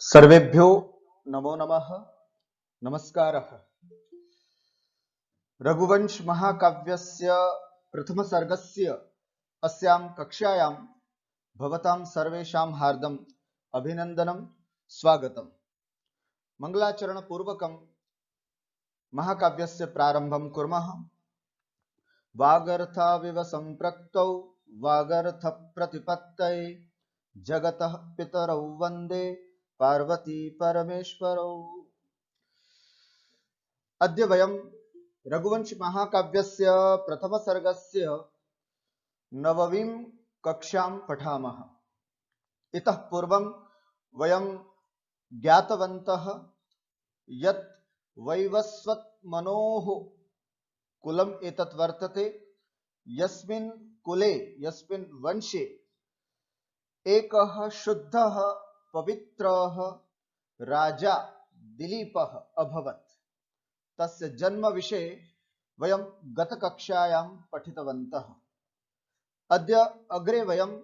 सर्वेभ्यो नमो नमः। नमस्कारः। रघुवंश महाकाव्यस्य प्रथम सर्गस्य अस्यां कक्षायां भवतां सर्वेषां हार्दम् अभिनन्दनं स्वागतम्। मंगलाचरण पूर्वकं महाकाव्यस्य प्रारंभं कुर्मः। वागर्थाविव सम्पृक्तौ वागर्थ प्रतिपत्तये जगतः पितरौ वन्दे पार्वती परमेश्वरौ। अद्य वयं रघुवंश महाकाव्यस्य प्रथम सर्गस्य नववीं कक्षां पठामः। इतः पूर्वं वयं ज्ञातवन्तः यत् वैवस्वत् मनोः कुलम् एतत् वर्तते, यस्मिन् कुले यस्मिन् वंशे एकः शुद्धः पवित्रः राजा दिलीपः अभवत्। तस्य जन्म विषये वयं गतकक्षायां पठितवन्तः। अद्य अग्रे वयं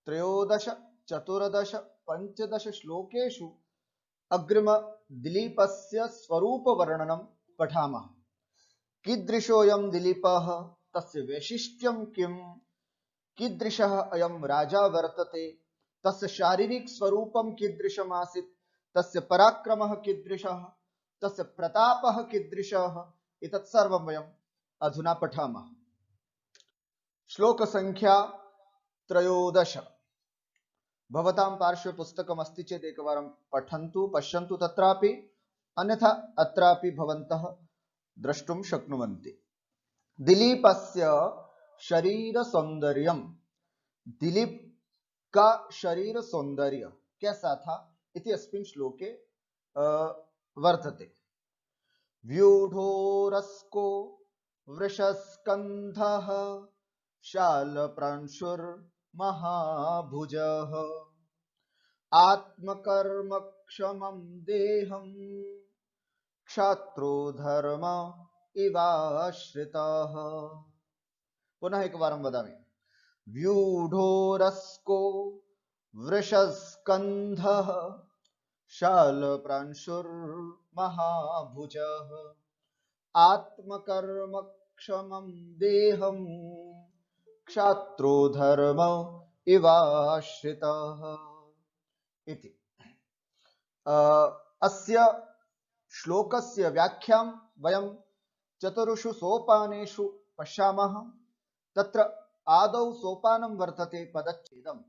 13, 14, 15 श्लोकेषु अग्रिम दिलीपस्य स्वरूपवर्णनं पठामः। कीदृशोऽयं दिलीपः, तस्य वैशिष्ट्यं किं, कीदृशः अयं राजा वर्तते, तस्य शारीरिक स्वरूपं कीदृशम् आसीत्, तस्य पराक्रमः कीदृशः, तस्य प्रतापः कीदृशः, एतत् सर्वं वयम् अधुना पठामः। श्लोक संख्या 13। भवतां पार्श्वे पुस्तकम् अस्ति चेत् एकवारं पठन्तु, पश्यन्तु तत्रापि, अन्यथा अत्रापि भवन्तः द्रष्टुं शक्नुवन्ति। दिलीपस्य शरीर सौंदर्यम। दिलीप का शरीर सौंदर्य कैसा था इति अस्मिन् श्लोके वर्तते। व्यूढोरस्को वृषस्कन्धः शालप्रांशुर्महाभुजः आत्मकर्मक्षमं देहं क्षात्रो धर्म इवाश्रितः। पुनः एकवारं वदामि। व्यूढोरस्को वृषस्कन्धः शालप्रांशुर्महाभुजः आत्मकर्मक्षमं देहं क्षात्रो धर्म इवाश्रितः इति। अस्य श्लोकस्य व्याख्यां वयं चतुर्षु सोपानेषु पश्यामः। तत्र आदौ सोपानं वर्तते पदच्छेदम्।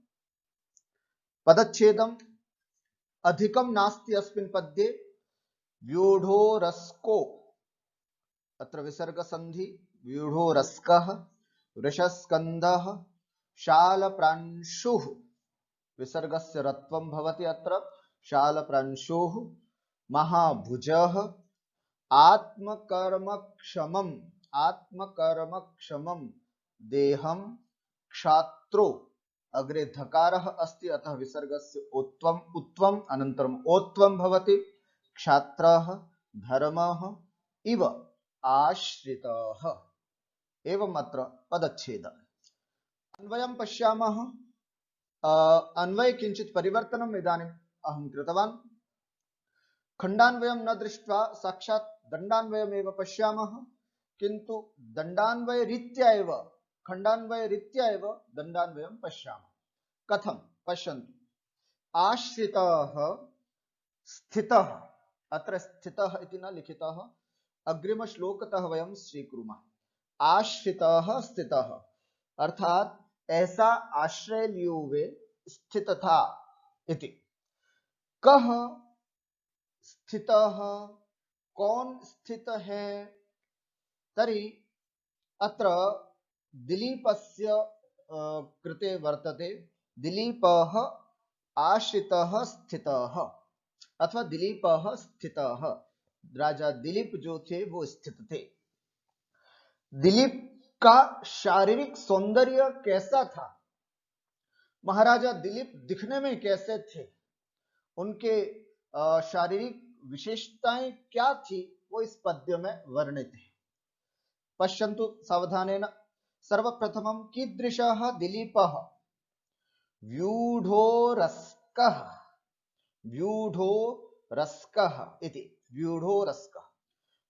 पदच्छेदम् अधिकं नास्ति अस्मिन् पद्ये। व्यूढोरस्को, अत्र विसर्गसन्धि, व्यूढोरस्कः, वृषस्कन्धः, शालप्रांशुः, विसर्गस्य रत्वं भवति अत्र, शालप्रांशुः, महाभुजः, आत्मकर्मक्षमं देहं क्षात्रो, अग्रे धकारः अस्ति अतः विसर्गस्य उत्वम् अनन्तरम् ओत्वं भवति, क्षात्रः धर्मः इव आश्रितः। एवम् अत्र पदच्छेदम्। अन्वयं पश्यामः। अन्वये किञ्चित् परिवर्तनम् इदानीम् अहं कृतवान्। खण्डान्वयं न दृष्ट्वा साक्षात् दण्डान्वयमेव पश्यामः, किन्तु दण्डान्वयरीत्या एव, खण्डान्वयरीत्या एव दण्डान्वयं पश्यामः। कथं पश्यन्तु। आश्रितः स्थितः, अत्र स्थितः इति न लिखितः, अग्रिमश्लोकतः वयं स्वीकुर्मः। आश्रितः स्थितः अर्थात ऐसा आश्रय लिए हुए स्थित था इति। कः स्थितः, कौन स्थित है? तर्हि अत्र दिलीपस्य कृते वर्तते दिलीपः आश्रितः स्थितः अथवा दिलीपः स्थितः। राजा दिलीप जो थे वो स्थित थे। दिलीप का शारीरिक सौंदर्य कैसा था? महाराजा दिलीप दिखने में कैसे थे? उनके शारीरिक विशेषताएं क्या थी? वो इस पद्य में वर्णित है। पश्यन्तु सावधानेन। सर्वप्रथमं कीदृशः दिलीपः? व्यूढोरस्कः। व्यूढ़ो रस्कः इति। व्यूढ़ो रस्कः,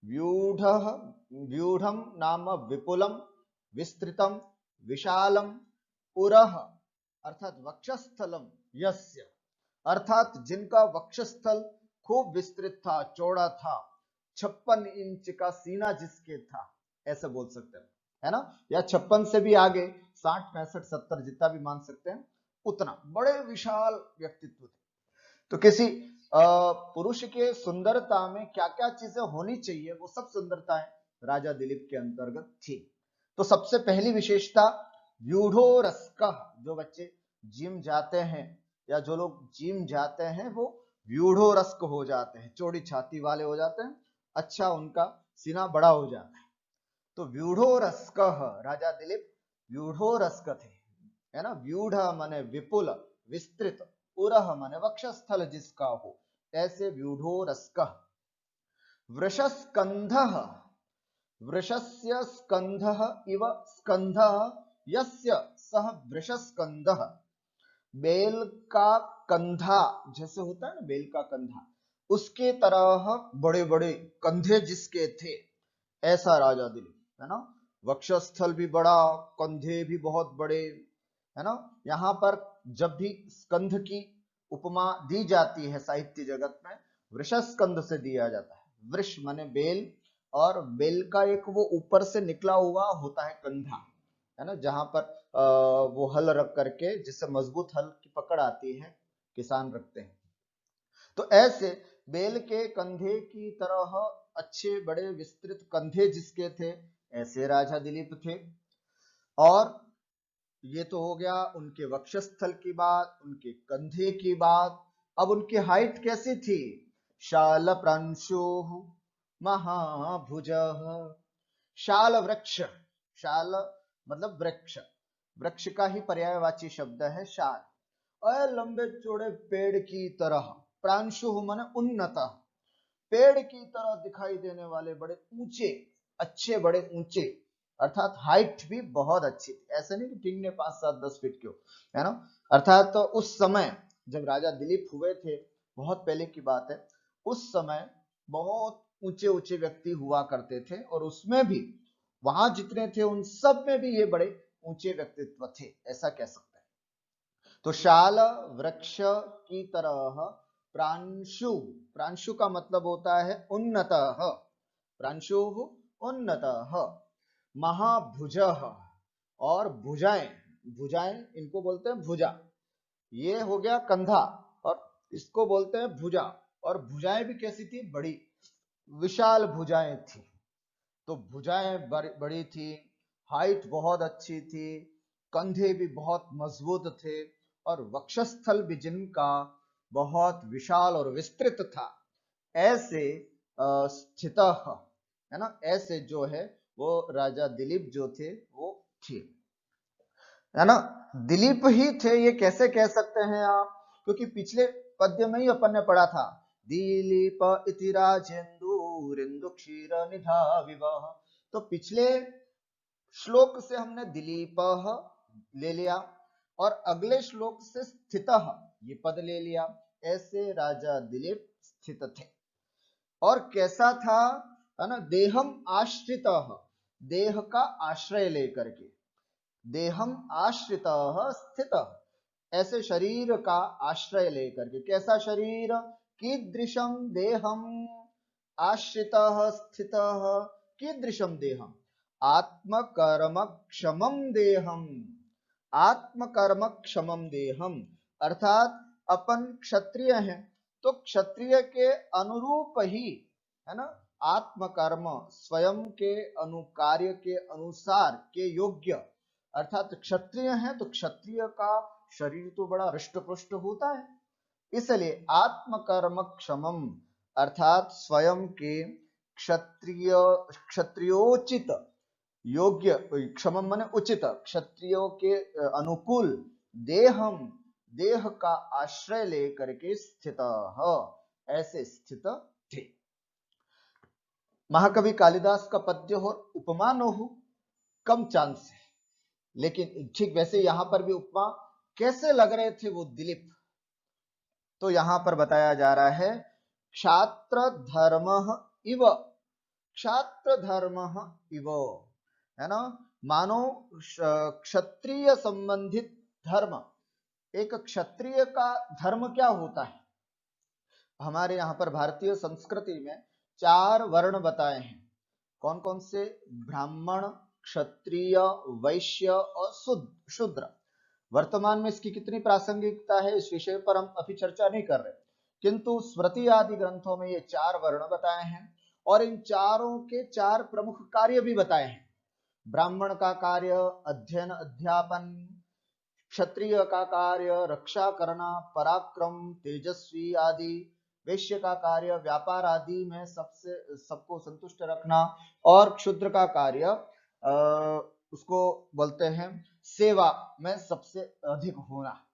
व्यूढ़ः, व्यूढ़म नाम विपुलम, विस्तृतम, विशालम, पुरः अर्थात वक्षस्थलम, यस्य अर्थात जिनका वक्षस्थल खूब विस्तृत था, चौड़ा था, 56 इंच का सीना जिसके था, ऐसे बोल सकते हैं, है ना, या 56 से भी आगे 60, 65, 70 जितना भी मान सकते हैं, उतना बड़े विशाल व्यक्तित्व थे। तो किसी पुरुष के सुंदरता में क्या क्या चीजें होनी चाहिए, वो सब सुंदरताएं राजा दिलीप के अंतर्गत थी। तो सबसे पहली विशेषता व्यूढ़ो रस्कः, जो बच्चे जिम जाते हैं या जो लोग जिम जाते हैं वो व्यूढ़ो रस्क हो जाते हैं, चौड़ी छाती वाले हो जाते हैं, अच्छा उनका सीना बड़ा हो जाता है। तो व्यूढ़ो रस्कः, राजा दिलीप व्यूढ़ो रस्क थे, है ना। व्यूढ़ माने विपुल, विस्तृत, उरह माने वक्षस्थल जिसका हो, ऐसे व्यूढ़ो रस्कः। वृषस्कंधः, वृषस्य स्कंधः इव स्कंधः यस्य सह वृषस्कंधः। बेल का कंधा जैसे होता है ना, बेल का कंधा, उसके तरह बड़े बड़े कंधे जिसके थे, ऐसा राजा दिलीप, है ना। वक्षस्थल भी बड़ा, कंधे भी बहुत बड़े, है ना। यहाँ पर जब भी स्कंध की उपमा दी जाती है साहित्य जगत में, वृषस्कंध से दिया जाता है। वृष माने बेल, और बेल का एक वो ऊपर से निकला हुआ होता है कंधा, है ना, जहां पर वो हल रख करके जिससे मजबूत हल की पकड़ आती है, किसान रखते हैं। तो ऐसे बेल के कंधे की तरह अच्छे बड़े विस्तृत कंधे जिसके थे, ऐसे राजा दिलीप थे। और ये तो हो गया उनके वक्षस्थल की बात, उनके कंधे की बात। अब उनकी हाइट कैसी थी? शाल प्रांशु महाभुजः। शाल वृक्ष, शाल मतलब वृक्ष, वृक्ष का ही पर्यायवाची शब्द है शाल। और लंबे चौड़े पेड़ की तरह, प्रांशु माने उन्नत, पेड़ की तरह दिखाई देने वाले, बड़े ऊंचे, अच्छे बड़े ऊंचे, अर्थात हाइट भी बहुत अच्छी थी। ऐसे नहीं कि ठीक ने 5, 7, 10 फीट के हो, है ना। अर्थात तो उस समय जब राजा दिलीप हुए थे, बहुत पहले की बात है, उस समय बहुत ऊंचे ऊंचे व्यक्ति हुआ करते थे, और उसमें भी वहां जितने थे उन सब में भी ये बड़े ऊंचे व्यक्तित्व थे, ऐसा कह सकते हैं। तो शाल वृक्ष की तरह प्रांशु, प्रांशु का मतलब होता है उन्नतः, प्रांशु उन्नतः, महाभुजः, और भुजाएं, भुजाएं इनको बोलते हैं भुजा, ये हो गया कंधा, और इसको बोलते हैं भुजा। और भुजाएं भी कैसी थी? बड़ी विशाल भुजाएं थी। तो भुजाएं बड़ी थी, हाइट बहुत अच्छी थी, कंधे भी बहुत मजबूत थे, और वक्षस्थल भी जिनका बहुत विशाल और विस्तृत था, ऐसे स्थित, है ना, ऐसे जो है वो राजा दिलीप जो थे वो थे, है ना। दिलीप ही थे, ये कैसे कह सकते हैं आप? क्योंकि पिछले पद्य में ही अपन ने पढ़ा था, दिलीप इति राजेंदु क्षीर निधा विवाह। तो पिछले श्लोक से हमने दिलीप ले लिया, और अगले श्लोक से स्थित ये पद ले लिया, ऐसे राजा दिलीप स्थित थे। और कैसा था, है ना, देहम आश्रित, देह का आश्रय लेकर के, देहम आश्रित स्थित, ऐसे शरीर का आश्रय लेकर के। कैसा शरीर? कीदृशम देहम आश्रित स्थित, कीदृशम देहम आत्मकर्म क्षमम देहम, आत्मकर्म क्षमम देहम, अर्थात अपन क्षत्रिय हैं, तो क्षत्रिय के अनुरूप ही, है ना, आत्मकर्म स्वयं के अनुकार्य के अनुसार के योग्य, अर्थात क्षत्रिय हैं तो क्षत्रिय का शरीर तो बड़ा हृष्ट पुष्ट होता है, इसलिए आत्मकर्म क्षमम, अर्थात स्वयं के क्षत्रिय, क्षत्रियोचित योग्य, क्षमम माने उचित, क्षत्रियों के अनुकूल, देहम देह का आश्रय लेकर के स्थित, ऐसे स्थित थे। महाकवि कालिदास का पद्य हो उपमा न हो, कम चांस है, लेकिन ठीक वैसे यहां पर भी उपमा कैसे लग रहे थे वो दिलीप, तो यहां पर बताया जा रहा है क्षात्र धर्म इव, क्षात्र धर्म इव, है ना। मानो क्षत्रिय संबंधित धर्म, एक क्षत्रिय का धर्म क्या होता है। हमारे यहाँ पर भारतीय संस्कृति में 4 वर्ण बताए हैं। कौन कौन से? ब्राह्मण, क्षत्रिय, वैश्य और शूद्र। वर्तमान में इसकी कितनी प्रासंगिकता है इस विषय पर हम अभी चर्चा नहीं कर रहे, किंतु स्मृति आदि ग्रंथों में ये 4 वर्ण बताए हैं और इन चारों के 4 प्रमुख कार्य भी बताए हैं। ब्राह्मण का कार्य अध्ययन अध्यापन, क्षत्रिय का कार्य रक्षा करना, पराक्रम, तेजस्वी आदि, वैश्य का कार्य व्यापार आदि में सबको संतुष्ट रखना, और क्षुद्र का कार्य उसको बोलते हैं सेवा में सबसे अधिक होना।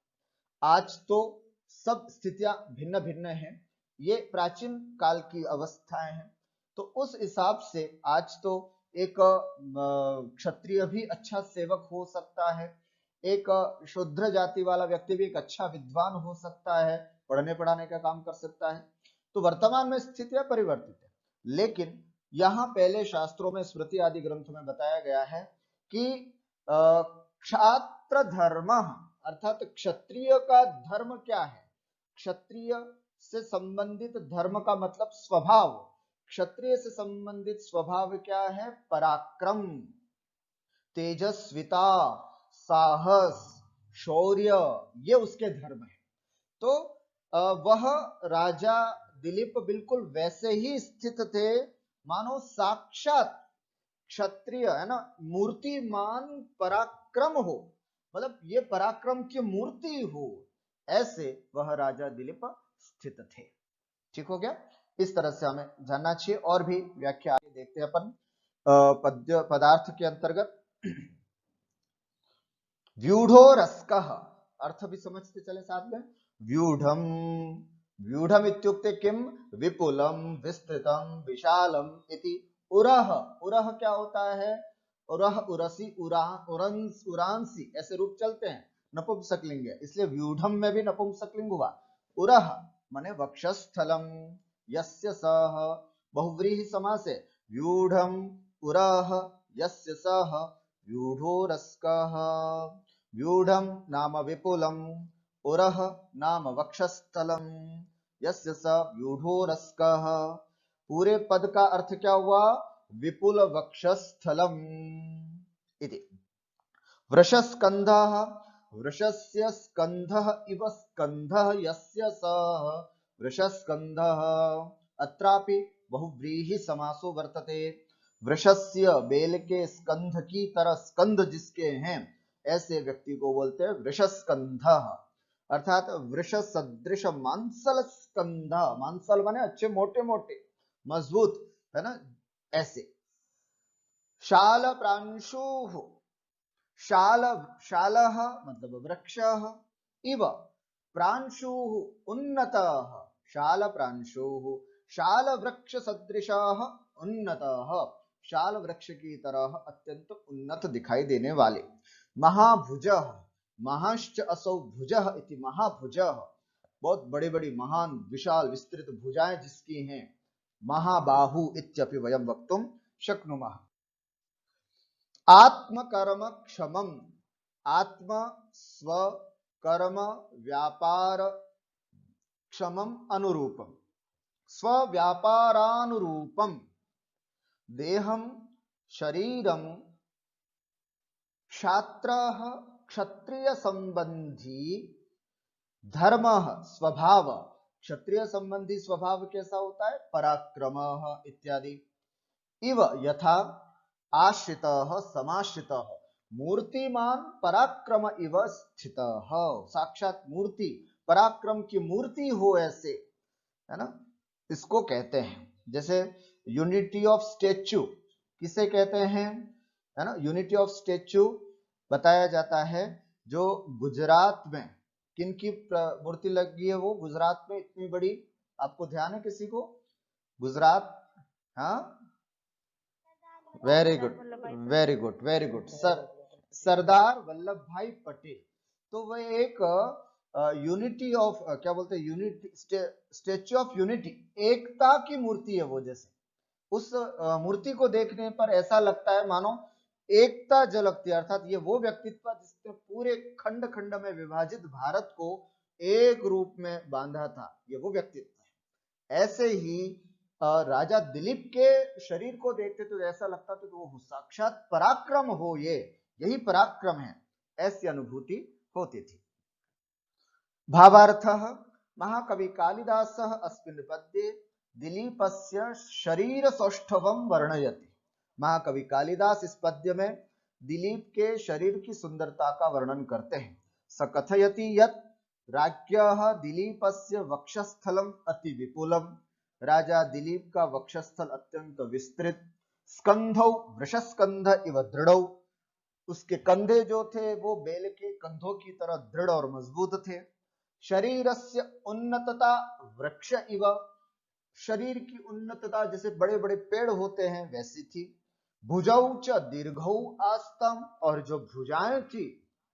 आज तो सब स्थितियां भिन्न भिन्न हैं, ये प्राचीन काल की अवस्थाएं हैं, तो उस हिसाब से आज तो एक क्षत्रिय भी अच्छा सेवक हो सकता है, एक शूद्र जाति वाला व्यक्ति भी एक अच्छा विद्वान हो सकता है, पढ़ने पढ़ाने का काम कर सकता है। तो वर्तमान में स्थितियां परिवर्तित है, लेकिन यहाँ पहले शास्त्रों में स्मृति आदि ग्रंथों में बताया गया है कि क्षात्र धर्म, अर्थात क्षत्रिय का धर्म क्या है। क्षत्रिय से संबंधित धर्म का मतलब स्वभाव, क्षत्रिय से संबंधित स्वभाव क्या है? पराक्रम, तेजस्विता, साहस, शौर्य, ये उसके धर्म है। तो वह राजा दिलीप बिल्कुल वैसे ही स्थित थे मानो साक्षात क्षत्रिय, है ना, मूर्तिमान पराक्रम हो, मतलब ये पराक्रम की मूर्ति हो, ऐसे वह राजा दिलीप स्थित थे। ठीक हो गया? इस तरह से हमें जानना चाहिए। और भी व्याख्या आगे देखते हैं अपन पद्य पदार्थ के अंतर्गत। व्यूढ़ो रस्कः, अर्थ भी समझते चले साथ में। व्यूढ़म, व्यूढ़म इत्युक्ते किम? विपुलम, विस्तृतम, विशालम इति। उरह, उरह क्या होता है? उरह, उरसी, उरंस, उरांसी, ऐसे रूप चलते हैं, नपुंसकलिंग है, इसलिए व्यूढ़म में भी नपुंसकलिंग हुआ। उरह माने वक्षस्थलम, यस्य सह, बहुव्रीहि समास है। व्यूढ़म उरह यस्य सह व्यूढ़ो रस्कः। व्यूढ़म नाम विपुलम, उरह नाम वक्षस्थलम, यस्य स व्यूढ़ो रस्कः। पूरे पद का अर्थ क्या हुआ? विपुल वक्षस्थलम इति। वृषस्कन्धः, वृषस्य स्कन्धः इव स्कन्धः यस्य सः वृषस्कन्धः। अत्रापि बहुव्रीहि समासो वर्तते। वृषस्य, बेल के स्कंध की तरह स्कंध जिसके हैं, ऐसे व्यक्ति को बोलते हैं वृषस्कंधः, अर्थात वृष सदृश मांसल स्कंध, मांसल माने अच्छे मोटे मोटे मजबूत, है ना, ऐसे। शाल प्रांशुः, शाल, शालः मतलब वृक्षः, इव प्रांशुः उन्नतः, शाल प्रांशुः, शाल वृक्ष सदृशः उन्नतः, शाल वृक्ष की तरह अत्यंत उन्नत दिखाई देने वाले। महाभुजः, महाश्च असौ भुजः इति, महाभुजः बहुत बड़ी बड़ी महान विशाल विस्तृत भुजाएं जिसकी हैं। महाबाहु इत्यपि वयं वक्तुं शक्नुमः। आत्मकर्म क्षमम, आत्म स्व कर्म व्यापार क्षमम अनुरूपम, स्वव्यापारानुरूपम देहम शरीरम क्षात्रः क्षत्रिय संबंधी धर्म स्वभाव। क्षत्रिय संबंधी स्वभाव कैसा होता है? पराक्रमः इत्यादि। इव यथा आश्रितः समाश्रितः, मूर्तिमान पराक्रम इव स्थितः, साक्षात मूर्ति, पराक्रम की मूर्ति हो ऐसे, है ना, इसको कहते हैं। जैसे यूनिटी ऑफ स्टेच्यू किसे कहते हैं? है ना, यूनिटी ऑफ स्टेच्यू बताया जाता है जो गुजरात में किनकी मूर्ति लगी है, वो गुजरात में इतनी बड़ी, आपको ध्यान है किसी को? गुजरात, हाँ, very good, very good, very good sir, Sardar Vallabh Bhai Patel. तो वह एक यूनिटी ऑफ क्या बोलते हैं, यूनिटी, स्टेच्यू ऑफ यूनिटी, एकता की मूर्ति है वो। जैसे उस मूर्ति को देखने पर ऐसा लगता है मानो एकता झलकती है, अर्थात ये वो व्यक्तित्व जिसने पूरे खंड खंड में विभाजित भारत को एक रूप में बांधा था, ये वो व्यक्तित्व है। ऐसे ही राजा दिलीप के शरीर को देखते तो ऐसा लगता था कि वो साक्षात पराक्रम हो, ये यही पराक्रम है, ऐसी अनुभूति होती थी। भावार्थः महाकवि कालिदासः अस्मिन् पद्ये दिलीपस्य शरीर सौष्ठवं वर्णयति। महाकवि कालिदास इस पद्य में दिलीप के शरीर की सुंदरता का वर्णन करते हैं। स कथयति यत् राज्ञः दिलीपस्य वक्षस्थलम् अति विपुलम्, राजा दिलीप का वक्षस्थल अत्यंत विस्तृत, स्कंधौ वृषस्कंध इव दृढ़ौ, उसके कंधे जो थे वो बेल के कंधों की तरह दृढ़ और मजबूत थे। शरीरस्य उन्नतता वृक्ष इव, शरीर की उन्नतता जैसे बड़े बड़े पेड़ होते हैं वैसी थी। भुजौ च दीर्घौ आस्तम, और जो भुजाएं थी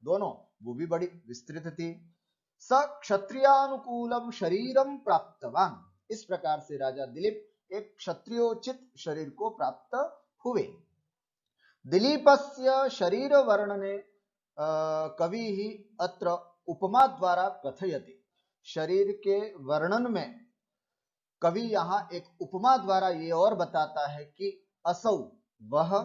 दोनों वो भी बड़ी विस्तृत थी। स क्षत्रियानुकूलम शरीरम प्राप्तवान, इस प्रकार से राजा दिलीप एक क्षत्रियोचित शरीर को प्राप्त हुए। दिलीपस्य शरीर वर्णने कवि ही अत्र उपमा द्वारा कथयति, शरीर के वर्णन में कवि यहाँ एक उपमा द्वारा ये और बताता है कि असौ वह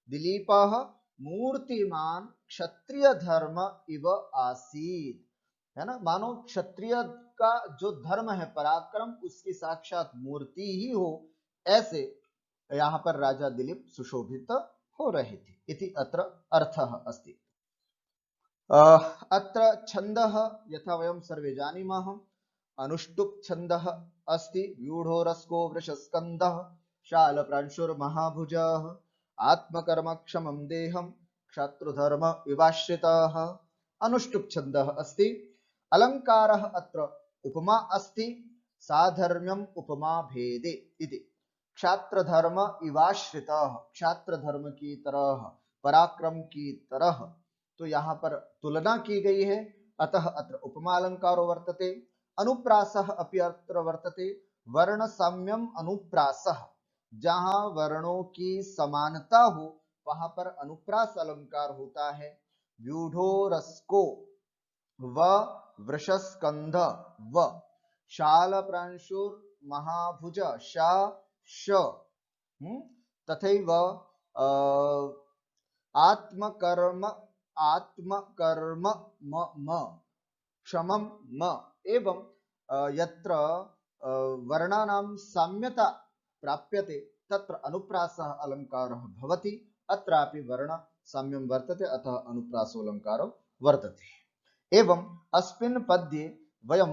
दिलीपः मूर्तिमान क्षत्रिय धर्म इव आसीत्, है ना, मानो क्षत्रिय का जो धर्म है पराक्रम, उसकी साक्षात मूर्ति ही हो, ऐसे यहाँ पर राजा दिलीप सुशोभित हो रहे थे। इति अत्र अर्थः अस्ति। अत्र छन्दः यथा वयं सर्वे जानीमः, अनुष्टुप् छन्दः अस्ति। व्यूढोरस्को वृषस्कन्धः शालप्रांशुर्महाभुजः आत्मकर्मक्षमं देहं क्षत्रुधर्म विवाश्रितः। अनुष्टुप् छन्दः अस्ति। अलङ्कारः अत्र उपमा अस्ति, साधर्म्यम् उपमा भेदे इति। क्षात्रधर्म इवाश्रितः, क्षात्र धर्म की तरह, पराक्रम की तरह, तो यहाँ पर तुलना की गई है, अतः अत्र उपमा अलंकारो वर्तते। अनुप्रासः अपि अत्र वर्तते, वर्ण साम्यम अनुप्रासः, जहां वर्णों की समानता हो वहां पर अनुप्रास अलंकार होता है। व्यूढोरस्को व वृषस्कंध व शाल प्रांशुर महाभुज शा श तथैव आत्मकर्म आत्मकर्म म क्षमम म एवं यत्र वर्णानां साम्यता प्राप्यते तत्र अनुप्रासः अलंकारः भवति। अत्रापि वर्ण साम्यं वर्तते, अतः अनुप्रासो अलंकारो वर्तते। एवं अस्मिन् पद्ये वयं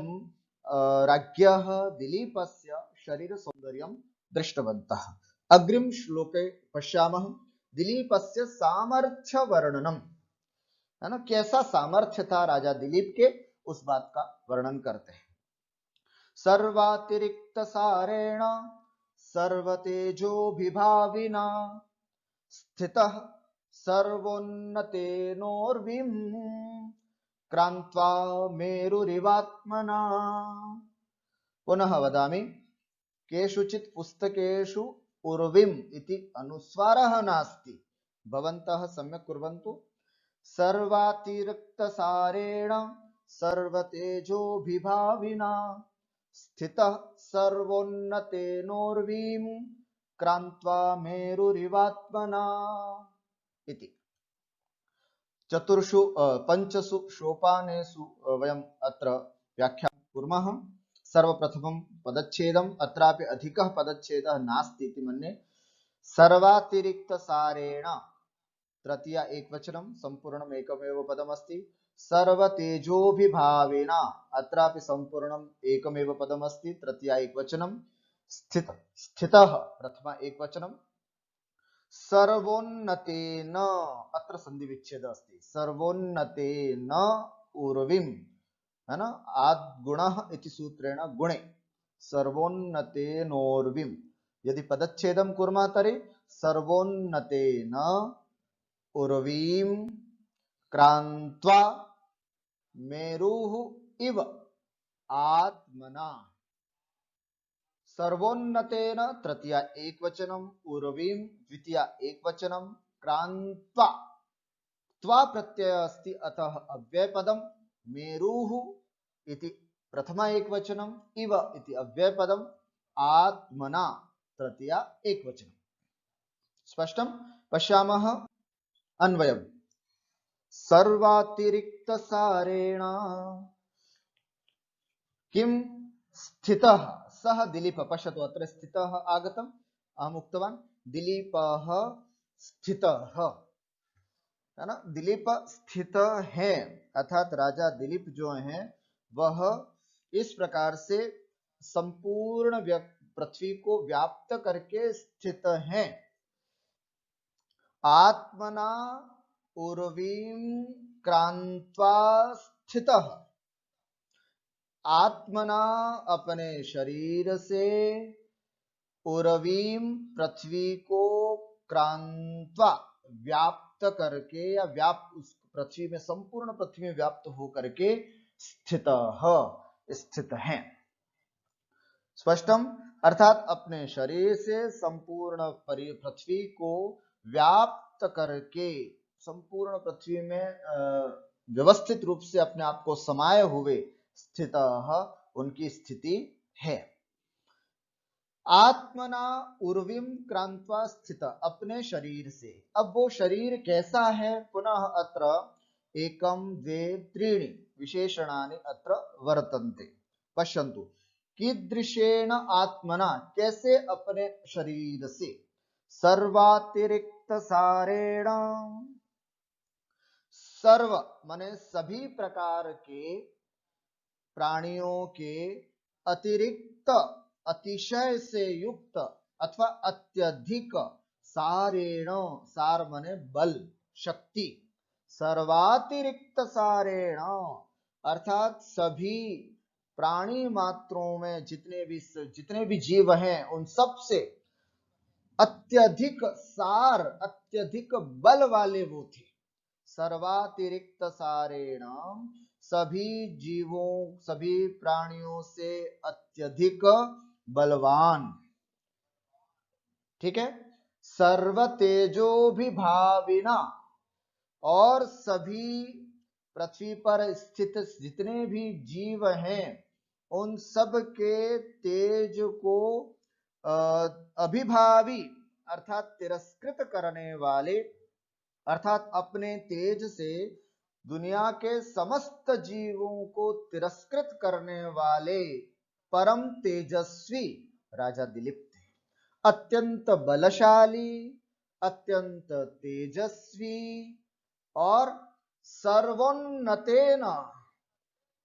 राज्ञः दिलीपस्य शरीर सौंदर्यं दृष्टवन्तः। अग्रिम श्लोके पश्यामः दिलीपस्य सामर्थ्य वर्णनम, है ना, कैसा सामर्थ्य था राजा दिलीप के, उस बात का वर्णन करते हैं। सर्वातिरिक्त सारेण सर्वतेजोभिभाविना स्थितः सर्वोन्नतेनोर्विं क्रान्त्वा मेरुरिवात्मना। पुनः वदामि, केषुचित् पुस्तकेषु उर्विम इति अनुस्वारः नास्ति, भवन्तः सम्यक् कुर्वन्तु। सर्वातिरिक्त सारेण सर्वतेजोभिभाविना स्थितः सर्वोन्नतेनोर्वीं क्रान्त्वा मेरुरिवात्मना इति। चतुर्षु पंचसु सोपानेषु वयम् अत्र व्याख्यानं कुर्मः। सर्वप्रथमं पदच्छेदम्, अत्रापि अधिकः पदच्छेदः नास्ति इति मन्ये। सर्वातिरिक्त सारेण, तृतीया एकवचनं, संपूर्णम् एकमेव पदमस्ति। सर्वतेजोभिभावेन, अत्रापि संपूर्णम् एकमेव पदमस्ति, तृतीया एकवचनं। स्थितः प्रथमा एकवचनं। सर्वोन्नतेन, अत्र संधि विच्छेद अस्ति, सर्वोन्नतेन उर्विं, है ना, आद्गुणः इति सूत्रेण गुणे सर्वोन्नतेनोर्विं। यदि पदच्छेदं कुर्मः तर्हि सर्वोन्नतेन उर्वीं क्रान्त्वा मेरुः इव आत्मना सर्वोन्नतेन तृतीया एकवचनम उर्वीम द्वितीया एकवचनम क्रांत्वा त्वा प्रत्यय अस्ति अतः अव्ययपदम मेरुः इति प्रथमा एकवचनम इव इति अव्ययपदम आत्मना तृतीया एकवचनम। स्पष्टं? पश्यामः अन्वयम्। सर्वातिरिक्त सारेण किं स्थितः सः दिलीप। पश्यतु अत्र स्थितः आगतम्, अहम् उक्तवान् दिलीपः स्थितः, है ना। दिलीप स्थित है अर्थात राजा दिलीप जो है वह इस प्रकार से संपूर्ण पृथ्वी को व्याप्त करके स्थित है। आत्मना उर्वीं क्रांत्वा स्थितः, आत्मना अपने शरीर से, उर्वीं पृथ्वी को, क्रांत्वा व्याप्त करके या व्याप्त उस पृथ्वी में संपूर्ण पृथ्वी में व्याप्त हो करके स्थित है। स्पष्टम? अर्थात अपने शरीर से संपूर्ण पृथ्वी को व्याप्त करके संपूर्ण पृथ्वी में व्यवस्थित रूप से अपने आप को समाये हुए स्थित उनकी स्थिति है। आत्मना उर्वीं क्रांत्वा स्थित, अपने शरीर से। अब वो शरीर कैसा है? पुनः अत्र एकम द्वे त्रीणि विशेषणानि अत्र वर्तन्ते। पश्यन्तु कीदृशेन आत्मना, कैसे अपने शरीर से, सर्वातिरिक्त सारेण, सर्व माने सभी प्रकार के प्राणियों के अतिरिक्त अतिशय से युक्त अथवा अत्यधिक, सारेण सार माने बल शक्ति, सर्वातिरिक्त सारेण अर्थात सभी प्राणी मात्रों में जितने भी जीव हैं उन सब से अत्यधिक सार अत्यधिक बल वाले वो थे। सर्वातिरिक्त सारेण सभी जीवों सभी प्राणियों से अत्यधिक बलवान। ठीक है। सर्व तेजोभिभाविना, और सभी पृथ्वी पर स्थित जितने भी जीव हैं उन सब के तेज को अभिभावी अर्थात तिरस्कृत करने वाले, अर्थात अपने तेज से दुनिया के समस्त जीवों को तिरस्कृत करने वाले परम तेजस्वी राजा दिलीप थे। अत्यंत बलशाली, अत्यंत तेजस्वी और सर्वोन्नतेन,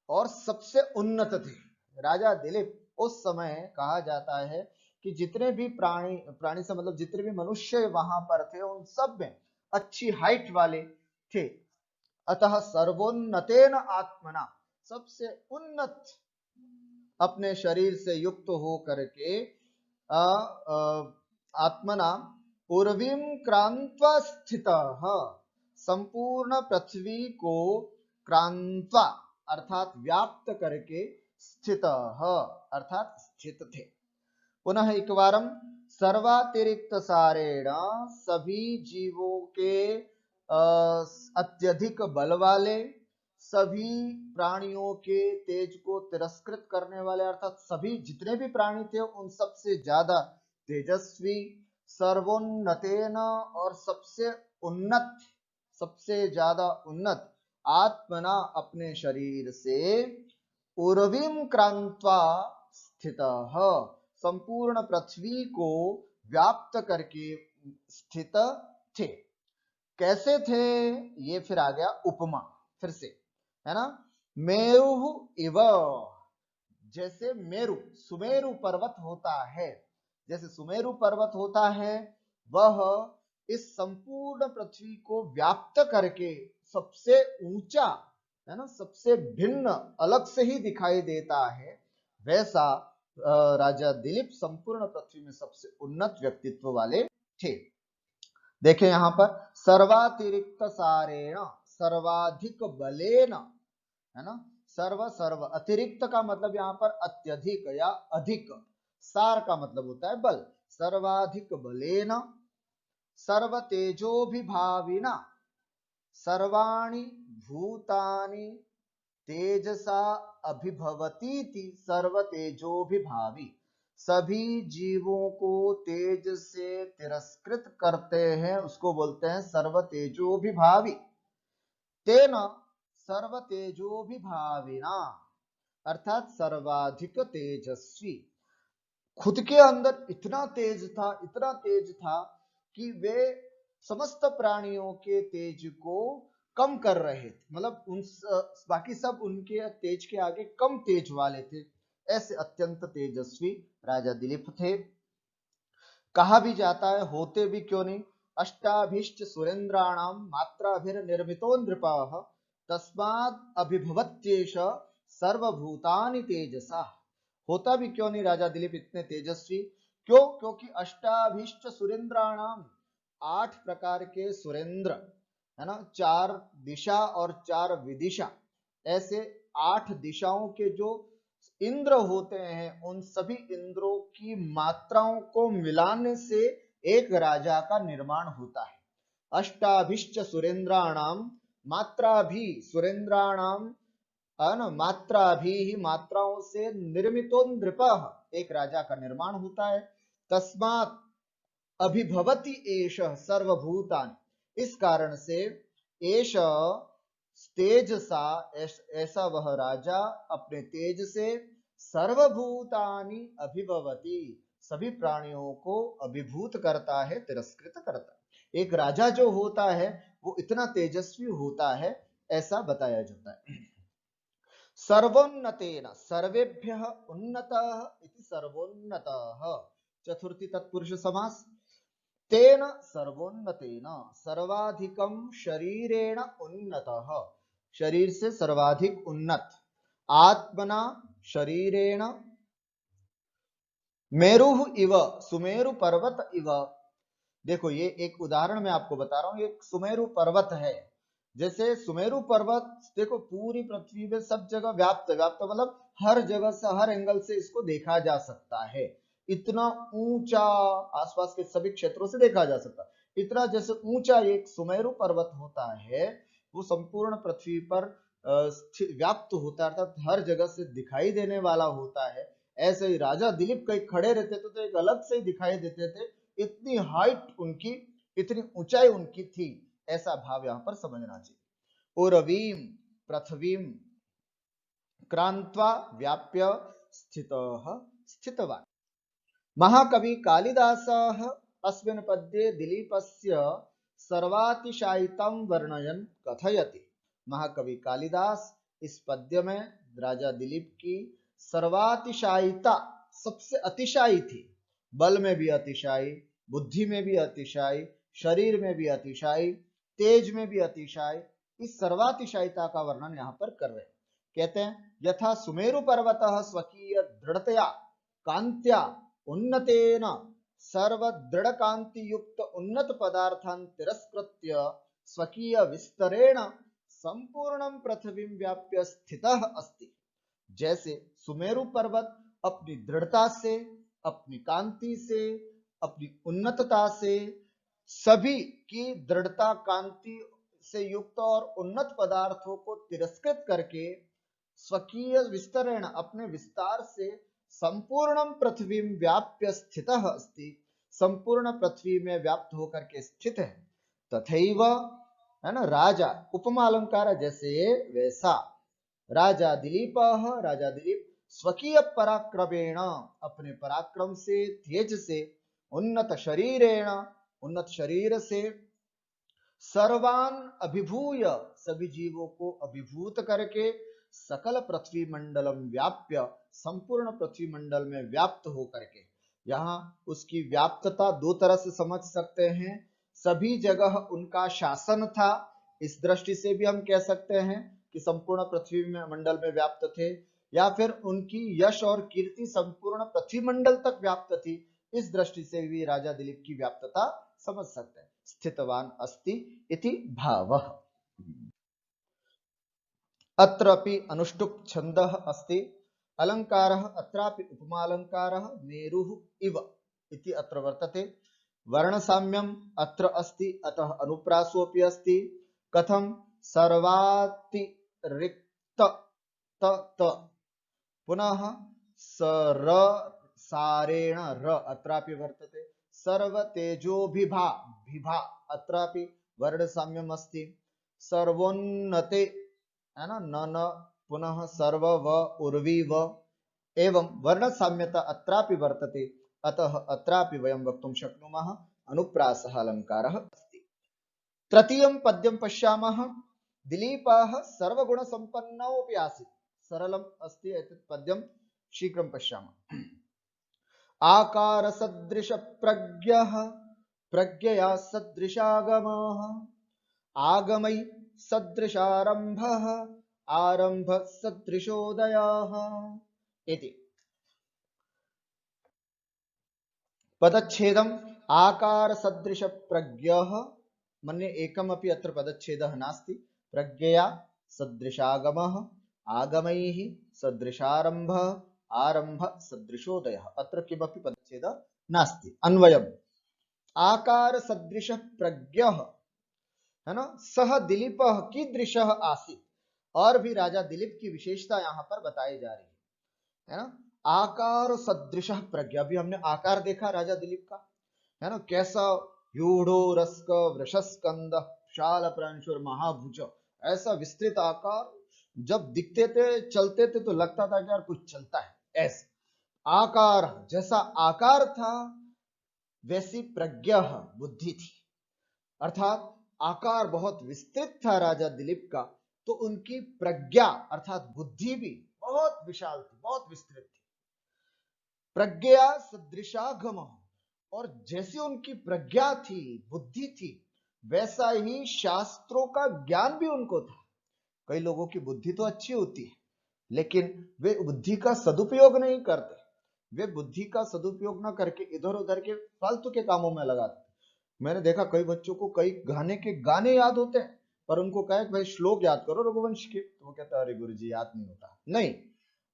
और सबसे उन्नत थे राजा दिलीप। उस समय कहा जाता है कि जितने भी प्राणी से मतलब जितने भी मनुष्य वहां पर थे उन सब में अच्छी हाइट वाले थे। अतः सर्वोन्नतेन आत्मना, सबसे उन्नत अपने शरीर से युक्त हो करके आत्मना पूर्वीं क्रांत्वा स्थितः, संपूर्ण पृथ्वी को क्रांत्वा अर्थात व्याप्त करके स्थित अर्थात स्थित थे। पुनः एक बारम सर्वातिरिक्त सारेण, सभी जीवों के अत्यधिक बल वाले, सभी प्राणियों के तेज को तिरस्कृत करने वाले, अर्थात सभी जितने भी प्राणी थे उन सबसे ज्यादा तेजस्वी, सर्वोन्नतेन और सबसे उन्नत, सबसे ज्यादा उन्नत, आत्मना अपने शरीर से, उर्वीं क्रांत्वा स्थितः, संपूर्ण पृथ्वी को व्याप्त करके स्थित थे। कैसे थे? ये फिर आ गया उपमा, फिर से, है ना। मेरु इव, जैसे मेरु सुमेरु पर्वत होता है, जैसे सुमेरु पर्वत होता है वह इस संपूर्ण पृथ्वी को व्याप्त करके सबसे ऊंचा, है ना, सबसे भिन्न अलग से ही दिखाई देता है, वैसा राजा दिलीप संपूर्ण पृथ्वी में सबसे उन्नत व्यक्तित्व वाले थे। देखें यहां पर सर्वातिरिक्त सारेण, सर्वाधिक बलेन, है ना, सर्व सर्व अतिरिक्त का मतलब यहाँ पर अत्यधिक या अधिक, सार का मतलब होता है बल, सर्वाधिक बलेन, सर्व तेजोभिभाविना, सर्वाणि भूतानि तेजसा अभिभवतीति, सर्व तेजोभिभावी, सभी जीवों को तेज से तिरस्कृत करते हैं, उसको बोलते हैं सर्व तेजोभिभावी। तेन सर्व तेजोभिभाविना अर्थात सर्वाधिक तेजस्वी, खुद के अंदर इतना तेज था कि वे समस्त प्राणियों के तेज को कम कर रहे थे, मतलब उन बाकी सब उनके तेज के आगे कम तेज वाले थे, ऐसे अत्यंत तेजस्वी राजा दिलीप थे। कहा भी जाता है, होते भी क्यों नहीं, अष्टाभीष्ट सुरेंद्राणाम मात्राभिर्निर्मितो नृपः तस्माद् अभिभवत्येष सर्वभूतानि तेजसा। होता भी क्यों नहीं राजा दिलीप इतने तेजस्वी, क्यों? क्योंकि अष्टाभीष्ट सुरेंद्राणाम, 8 प्रकार के सुरेंद्र है ना, 4 दिशा और 4 विदिशा, ऐसे 8 दिशाओं के जो इंद्र होते हैं, उन सभी इंद्रों की मात्राओं को मिलाने से एक राजा का निर्माण होता है। अष्टाभीष्ट सुरेंद्राणाम, मात्रा भी सुरेंद्राणाम, मात्रा भी ही मात्राओं से निर्मितो नृपः, एक राजा का निर्माण होता है। तस्मात् अभिभवति एष सर्वभूतानि, इस कारण से एष तेजसा, ऐसा वह राजा अपने तेज से सर्वभूतानि अभिभवति, सभी प्राणियों को अभिभूत करता है, तिरस्कृत करता है। एक राजा जो होता है वो इतना तेजस्वी होता है, ऐसा बताया जाता है। सर्वोन्नतेन, सर्वेभ्यः उन्नतः इति सर्वोन्नतः, चतुर्थी तत्पुरुष समास। तेन सर्वोन्नतेन, सर्वाधिकम शरीरेण उन्नतः, शरीर से सर्वाधिक उन्नत, आत्मना शरीरेण, मेरुः इव, सुमेरु पर्वत इव। देखो ये एक उदाहरण मैं आपको बता रहा हूं, एक सुमेरु पर्वत है, जैसे सुमेरु पर्वत देखो पूरी पृथ्वी में सब जगह व्याप्त मतलब हर जगह से, हर एंगल से इसको देखा जा सकता है, इतना ऊंचा, आसपास के सभी क्षेत्रों से देखा जा सकता है। इतना जैसे ऊंचा एक सुमेरु पर्वत होता है, वो संपूर्ण पृथ्वी पर व्याप्त होता है, अर्थात हर जगह से दिखाई देने वाला होता है। ऐसे ही राजा दिलीप कहीं खड़े रहते थे तो एक अलग से ही दिखाई देते थे, इतनी हाइट उनकी, इतनी ऊंचाई उनकी थी, ऐसा भाव यहां पर समझना चाहिए। उर्वीम पृथ्वीम क्रांत्वा व्याप्य स्थितवान्। महाकवि कालिदासः अस्मिन् पद्ये दिलीपस्य सर्वातिशायितं वर्णयन् कथयति। महाकवि कालिदास इस पद्य में राजा दिलीप की सर्वातिशायिता, सबसे अतिशायी थी, बल में भी अतिशायी, बुद्धि में भी अतिशायी, शरीर में भी अतिशायी, तेज में भी अतिशायी, इस सर्वातिशायिता का वर्णन यहाँ पर कर रहे हैं। कहते हैं यथा सुमेरु पर्वतः स्वकीय दृढ़तया कांत्या उन्नतेन सर्व दृढ़ कांति युक्त उन्नत पदार्थान् तिरस्कृत्य स्वकीय विस्तरेण संपूर्णं पृथ्वीं व्याप्य स्थितः अस्ति। जैसे सुमेरु पर्वत अपनी दृढ़ता से, अपनी कांति से, अपनी उन्नतता से, सभी की दृढ़ता कांति से युक्त और उन्नत पदार्थों को तिरस्कृत करके स्वकीय विस्तरेण, अपने विस्तार से, संपूर्णं पृथ्वीं व्याप्य स्थितः अस्ति, संपूर्ण पृथ्वी में व्याप्त होकर के स्थित है। तथैव, है ना, राजा उपमा अलंकार, जैसे वैसा राजा दिलीप, राजा दिलीप स्वकीय पराक्रमेण, अपने पराक्रम से, तेज से, उन्नत शरीरेण, उन्नत शरीर से, सर्वान अभिभूय, सभी जीवों को अभिभूत करके, सकल पृथ्वी मंडलम व्याप्य, संपूर्ण पृथ्वी मंडल में व्याप्त होकर के, यहाँ उसकी व्याप्तता दो तरह से समझ सकते हैं। सभी जगह उनका शासन था, इस दृष्टि से भी हम कह सकते हैं कि संपूर्ण पृथ्वी में मंडल में व्याप्त थे, या फिर उनकी यश और कीर्ति संपूर्ण पृथ्वी मंडल तक व्याप्त थी, इस दृष्टि से भी राजा दिलीप की व्याप्तता समझ सकते हैं। स्थितवान अस्ति इति भावः। अत्रापि अनुष्टुप् छन्दः अस्ति, अलङ्कारः अत्रापि उपमालङ्कारः मेरुः इव इति अत्र वर्तते। वर्णसाम्यम् अत्र अस्ति, अतः अनुप्रासोऽपि अस्ति। कथं? सर्वातिरिक्त त त, पुनः सर सारेण र अत्रापि वर्तते। सर्वतेजोभिभा भिभा अत्रापि वर्णसाम्यम् अस्ति। सर्वोन्नते है ना, न न, पुनः सर्व व उर्वी व, एवं वर्णसाम्यता अत्रापि वर्तते, अतः अत्रापि वयं वक्तुं शक्नुमः अनुप्रासः अलङ्कारः अस्ति। तृतीयं पद्यं पश्यामः। दिलीपः सर्वगुणसम्पन्नौ अपि आसीत्। सरलम् अस्ति एतत् पद्यं, शीघ्रं पश्यामः। आकारसदृशप्रज्ञः प्रज्ञया सदृशागमः, आगमै सदृशारम्भः आरम्भ सदृशोदयः इति। पदच्छेदम् आकारसदृशप्रज्ञः, मन्ये एकमपि अत्र पदच्छेदः नास्ति। प्रज्ञया सदृशागमः, आगमैः सदृशारम्भः आरम्भ सदृशोदयः, अत्र किमपि पदच्छेदः नास्ति। अन्वयम् आकार सदृश प्रज्ञः, है ना, सह दिलीपः कीदृशः आसीत्, और भी राजा दिलीप की विशेषता यहाँ पर बताई जा रही है ना। आकार सदृश प्रज्ञा, अभी हमने आकार देखा राजा दिलीप का, है ना, कैसा यूढ़ो रस्क वृषस्कंद शाल प्रांशुर महाभुज, ऐसा विस्तृत आकार, जब दिखते थे चलते थे तो लगता था कि यार कुछ चलता है, ऐसे आकार, जैसा आकार था वैसी प्रज्ञा बुद्धि थी, अर्थात आकार बहुत विस्तृत था राजा दिलीप का, तो उनकी प्रज्ञा अर्थात बुद्धि भी बहुत विशाल थी, बहुत विस्तृत थी। प्रज्ञा सदृशागम, और जैसी उनकी प्रज्ञा थी, बुद्धि थी, वैसा ही शास्त्रों का ज्ञान भी उनको था। कई लोगों की बुद्धि तो अच्छी होती है, लेकिन वे बुद्धि का सदुपयोग नहीं करते। वे बुद्धि का सदुपयोग न करके इधर उधर के फालतू के कामों में लगाते। मैंने देखा कई बच्चों को कई गाने के गाने याद होते हैं, पर उनको कहे भाई श्लोक याद करो रघुवंश के, तो वो कहता है अरे गुरुजी याद नहीं होता। नहीं,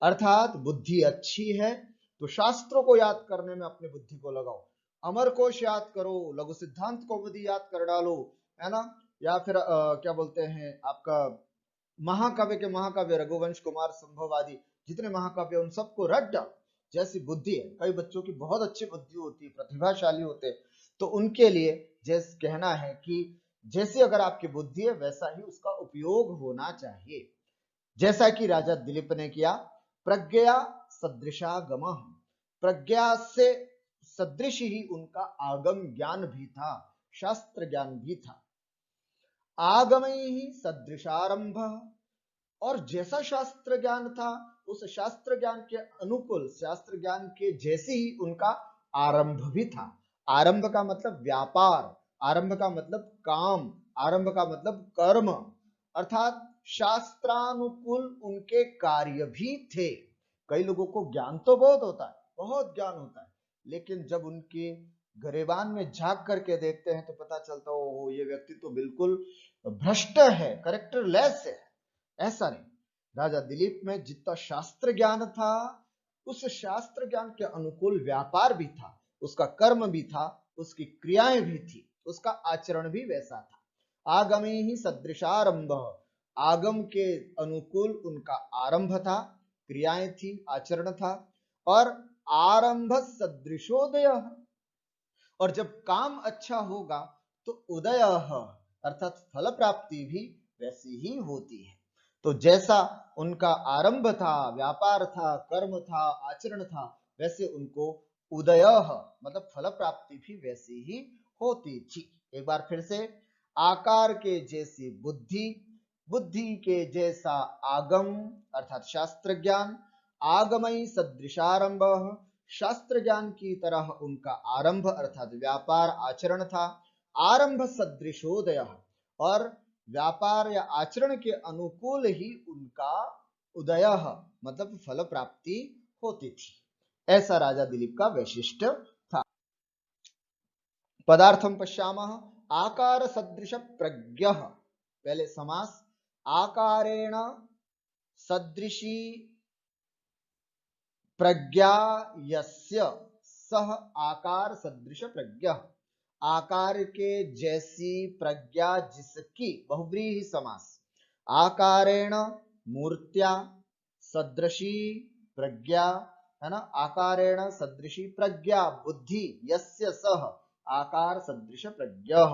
अर्थात बुद्धि अच्छी है तो शास्त्रों को याद करने में अपनी बुद्धि को लगाओ। अमर कोश याद करो, लघु सिद्धांत कौमुदी याद कर डालो, है ना, या फिर क्या बोलते हैं आपका महाकाव्य के महाकाव्य रघुवंश कुमार संभव आदि जितने महाकाव्य उन सबको रट डालो। जैसी बुद्धि है, कई बच्चों की बहुत अच्छी बुद्धि होती है, प्रतिभाशाली होते हैं, तो उनके लिए जैसे कहना है कि जैसे अगर आपकी बुद्धि है वैसा ही उसका उपयोग होना चाहिए, जैसा कि राजा दिलीप ने किया। प्रज्ञा सदृशागम, प्रज्ञा से सदृश ही उनका आगम ज्ञान भी था, शास्त्र ज्ञान भी था। आगम ही सदृशारंभ, और जैसा शास्त्र ज्ञान था उस शास्त्र ज्ञान के अनुकूल, शास्त्र ज्ञान के जैसे ही उनका आरंभ भी था। आरंभ का मतलब व्यापार, आरंभ का मतलब काम, आरंभ का मतलब कर्म, अर्थात शास्त्रानुकूल उनके कार्य भी थे। कई लोगों को ज्ञान तो बहुत होता है, बहुत ज्ञान होता है, लेकिन जब उनके गरेबान में झांक करके देखते हैं तो पता चलता हो ये व्यक्ति तो बिल्कुल भ्रष्ट है, करेक्टर लेस है। ऐसा नहीं, राजा दिलीप में जितना शास्त्र ज्ञान था उस शास्त्र ज्ञान के अनुकूल व्यापार भी था, उसका कर्म भी था, उसकी क्रियाएं भी थी, उसका आचरण भी वैसा था। आगमे ही सदृशारंभ, आगम के अनुकूल उनका आरंभ था, क्रियाएं थी, आचरण था। और आरंभ सदृशोदय, और जब काम अच्छा होगा तो उदय अर्थात फल प्राप्ति भी वैसी ही होती है। तो जैसा उनका आरंभ था, व्यापार था, कर्म था, आचरण था, वैसे उनको उदय मतलब फल प्राप्ति भी वैसी ही होती थी। एक बार फिर से, आकार के जैसी बुद्धि, बुद्धि के जैसा आगम अर्थात शास्त्र ज्ञान, आगमई सदृशारंभ, शास्त्र ज्ञान की तरह उनका आरंभ अर्थात व्यापार आचरण था। आरंभ सदृशोदय, और व्यापार या आचरण के अनुकूल ही उनका उदय मतलब फल प्राप्ति होती थी। ऐसा राजा दिलीप का वैशिष्ट्य था। पदार्थम पश्यामः। आकार सदृश प्रज्ञ, पहले समास, आकारेण सदृशी प्रज्ञा यस्य सह आकार सदृश प्रज्ञा, आकार के जैसी प्रज्ञा जिसकी, बहुव्रीहि समास, आकारेण मूर्त्या सदृशी प्रज्ञा, है ना, आकारेण सदृशी प्रज्ञा बुद्धि यस्य सह आकार सदृश प्रज्ञा,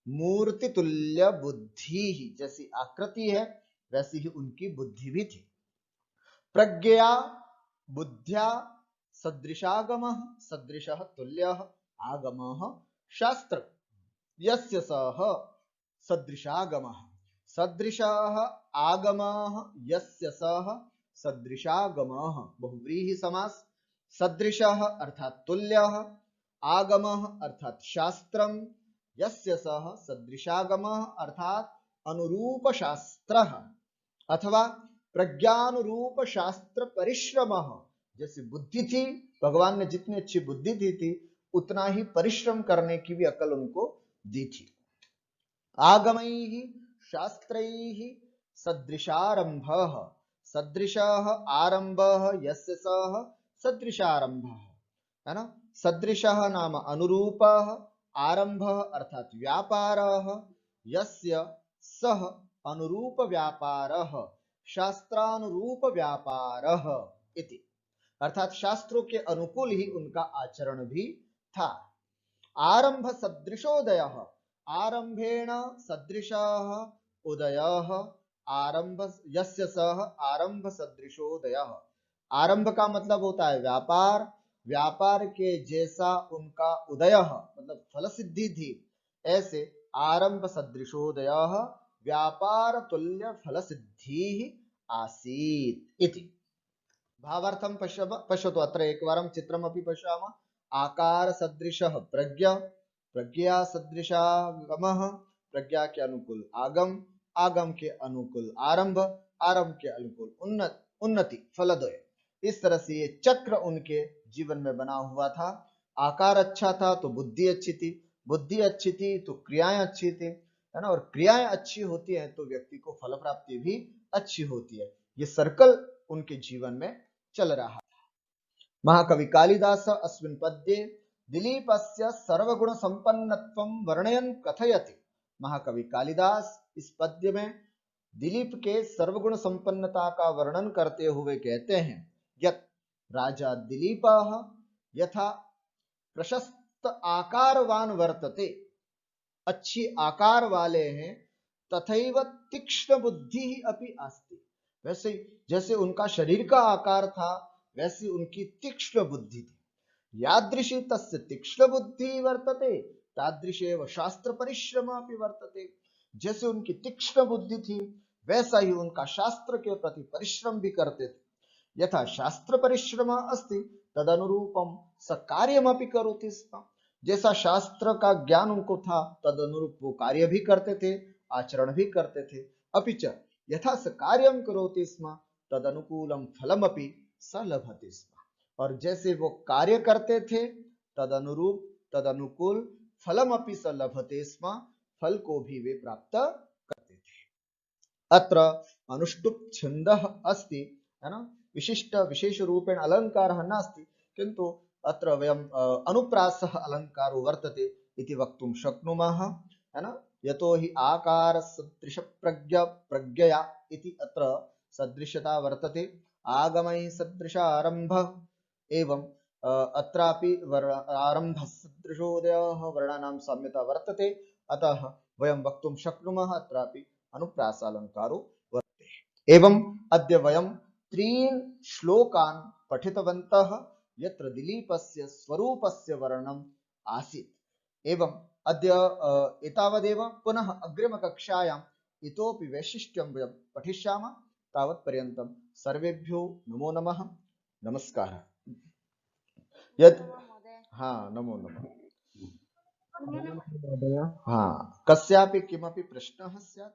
मूर्ति तुल्य बुद्धि ही, जैसी आकृति है वैसी ही उनकी बुद्धि भी थी। प्रज्ञया बुद्ध्या सदृशागमः सदृशः तुल्यः आगमः शास्त्र यस्य सः सदृशागमः सदृशः आगमः यस्य सः सदृशागमः, बहुव्रीहि समास, सदृशः अर्थात तुल्यः, आगमः अर्थात शास्त्रम, यस्य सः सदृशागमः अर्थात अनुरूप शास्त्रः, अथवा प्रज्ञानुरूप शास्त्र परिश्रम, जैसी बुद्धि थी, भगवान ने जितनी अच्छी बुद्धि दी थी उतना ही परिश्रम करने की भी अकल उनको दी थी। आगमैहि शास्त्रैहि सदृशारंभः सदृशः आरंभः यस्य सः सदृशारंभः, है ना, सदृशः नाम अनुरूपः, आरंभः अर्थात व्यापारः, यस्य सः अनुरूप व्यापारः शास्त्रानुरूप व्यापारः इति, अर्थात शास्त्रों के अनुकूल ही उनका आचरण भी था। आरंभ सदृशोदयः, आरंभेण सदृशः उदयः, आरंभ यस्य सः आरंभ सदृशोदयः, आरंभ का मतलब होता है व्यापार, व्यापार के जैसा उनका उदय मतलब फल सिद्धि थी, ऐसे आरंभ सदृशोदयः व्यापार तुल्य फल सिद्धि आसीत् इति। भावार्थं पश्यतु, अत्र एकवारं चित्रमपि पश्यामः। आकार सदृशः प्रज्ञा, प्रज्ञा सदृशागमः, प्रज्ञा के अनुकूल आगम, आगम के अनुकूल आरंभ, आरंभ के अनुकूल उन्नति फलद्वय, इस तरह से ये चक्र उनके जीवन में बना हुआ था। आकार अच्छा था तो बुद्धि अच्छी थी, बुद्धि अच्छी थी तो क्रियाएं अच्छी थी, है ना, और क्रियाएं अच्छी होती है तो व्यक्ति को फल प्राप्ति भी अच्छी होती है। ये सर्कल उनके जीवन में चल रहा था। महाकवि कालिदास अस्मिन् पद्ये दिलीपस्य सर्वगुण संपन्नत्वं वर्णयन् कथयति। महाकवि कालिदास इस पद्य में दिलीप के सर्वगुण संपन्नता का वर्णन करते हुए कहते हैं, यत् राजा दिलीपः यथा प्रशस्त आकारवान वर्तते, अच्छी आकार वाले हैं, तथैव तीक्ष्ण बुद्धि अपि अस्ति, वैसे जैसे उनका शरीर का आकार था वैसी उनकी तीक्ष्ण बुद्धि थी। यादृशी तस्य तीक्ष्ण बुद्धि वर्तते तादृशेव शास्त्र परिश्रम अपि वर्तते, जैसे उनकी तीक्ष्ण बुद्धि थी वैसा ही उनका शास्त्र के प्रति परिश्रम भी करते थे। यथा शास्त्र परिश्रम अस्ति तदनुरूपम स कार्यमपि करोति स्म, जैसा शास्त्र का ज्ञान उनको था तद अनुरूप वो कार्य भी करते थे, आचरण भी करते थे। अपि च यथा स कार्यं करोति स्म तद अनुकूलम फलमपि स लभते स्म, और जैसे वो कार्य करते थे तद अनुरूप तद अनुकूल फलमपि स लभते स्म, फल को भी वे प्राप्त करते थे। अत्र अनुष्टुप् छन्दः अस्ति, है ना, विशिष्ट विशेष रूपेण अलंकारः नास्ति, किन्तु अत्र वयं अनुप्रासः अलंकारो वर्तते इति वक्तुं शक्नुमः, है ना, यतो हि आकार सदृश प्रज्ञया इति अत्र सदृशता वर्तते। आगमैः सदृश आरंभ एवं अत्रापि आरंभ सदृशोदयः वर्णानां साम्यता वर्तते, अतः वयं वक्तुं शक्नुमः अत्रापि अनुप्रास अलंकारो वर्तते। एवं अद्य वयं त्रीन् श्लोकान् पठितवन्तः यत्र दिलीपस्य स्वरूपस्य वर्णनम् आसीत्। एवं अद्य एतावदेव, पुनः अग्रिमकक्षायाम् इतोपि वैशिष्ट्यं वयं पठिष्यामः। तावत्पर्यन्तं सर्वेभ्यो नमो नमः, नमस्कारः। यत् हाँ नमो नमः। हाँ, कस्यापि किमपि प्रश्नः स्यात्?